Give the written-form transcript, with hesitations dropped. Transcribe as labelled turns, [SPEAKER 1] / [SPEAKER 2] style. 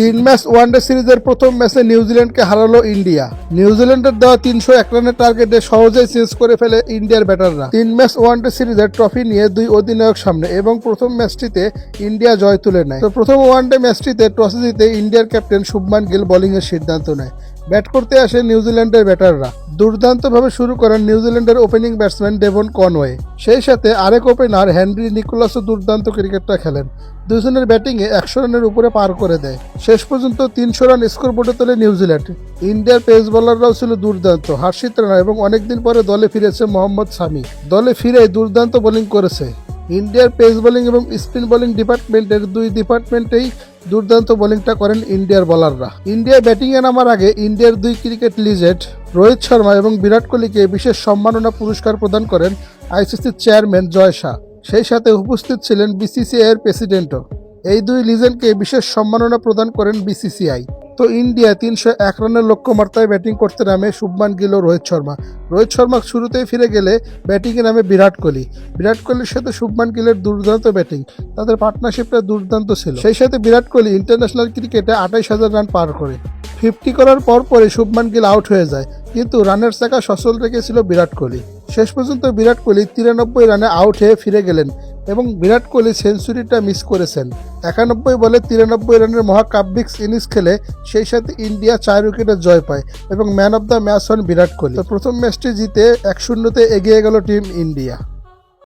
[SPEAKER 1] 3 match one day সিরিজের প্রথম ম্যাচে নিউজিল্যান্ডকে হারালো ইন্ডিয়া। নিউজিল্যান্ডের দেওয়া 301 রানের টার্গেটে সহজেই চেঞ্জ করে ফেলে ইন্ডিয়ার ব্যাটাররা। 3 ম্যাচ ওয়ানডে সিরিজের ট্রফি নিয়ে দুই অধিনায়ক সামনে এবং প্রথম ম্যাচটিতে ইন্ডিয়া জয় তুলে নেয়। তো প্রথম ওয়ানডে ম্যাচটিতে টসে জিতে ইন্ডিয়ার ক্যাপ্টেন শুভমান গিল বোলিংয়ের সিদ্ধান্ত নেয়। ব্যাট করতে আসে নিউজিল্যান্ডের ব্যাটাররা। দুর্দান্তভাবে শুরু করেন নিউজিল্যান্ডের ওপেনিং ব্যাটসম্যান ডেভন কনওয়ে। সেই সাথে আরেক ওপেনার হেনরি নিকোলাসও দুর্দান্ত ক্রিকেটটা খেলেন। দুজনের ব্যাটিংয়ে 100 রানের উপরে পার করে দেয়। শেষ পর্যন্ত 300 রান স্কোরবোর্ডে তোলে নিউজিল্যান্ড। ইন্ডিয়ার পেস বোলাররাও ছিল দুর্দান্ত। হার্ষিত রানা এবং অনেকদিন পরে দলে ফিরেছে মোহাম্মদ শামি। দলে ফিরে দুর্দান্ত বোলিং করেছে। ইন্ডিয়ার পেস বোলিং এবং স্পিন বোলিং ডিপার্টমেন্টের দুই ডিপার্টমেন্টেই দুর্দান্ত বোলিংটা করেন ইন্ডিয়ার বোলাররা। ইন্ডিয়া ব্যাটিংয়ে নামার আগে ইন্ডিয়ার দুই ক্রিকেট লিজেন্ড রোহিত শর্মা এবং বিরাট কোহলিকে বিশেষ সম্মাননা পুরস্কার প্রদান করেন আইসিসির চেয়ারম্যান জয় শাহ। সেই সাথে উপস্থিত ছিলেন বিসিসিআই এর প্রেসিডেন্টও। এই দুই লিজেন্ডকে বিশেষ সম্মাননা প্রদান করেন বিসিসিআই। তো ইন্ডিয়া 301 রানের লক্ষ্যমাত্রায় ব্যাটিং করতে নামে শুভমান গিল ও রোহিত শর্মা। রোহিত শর্মা শুরুতেই ফিরে গেলে ব্যাটিংয়ে নামে বিরাট কোহলি। বিরাট কোহলির সাথে শুভমান গিলের দুর্দান্ত ব্যাটিং, তাদের পার্টনারশিপটা দুর্দান্ত ছিল। সেই সাথে বিরাট কোহলি ইন্টারন্যাশনাল ক্রিকেটে 28,000 রান পার করে 50 করার পরে শুভমান গিল আউট হয়ে যায়, কিন্তু রানের চাকা সচল রেখেছিল বিরাট কোহলি। শেষ পর্যন্ত বিরাট কোহলি 93 রানে আউট হয়ে ফিরে গেলেন এবং বিরাট কোহলি সেঞ্চুরিটা মিস করেছেন। 91 বলে 93 রানের মহাকাব্যিক ইনিংস খেলে সেই সাথে ইন্ডিয়া 4 উইকেটে জয় পায় এবং ম্যান অব দ্য ম্যাচ হন বিরাট কোহলি। তো প্রথম ম্যাচটি জিতে 1-0 এগিয়ে গেল টিম ইন্ডিয়া।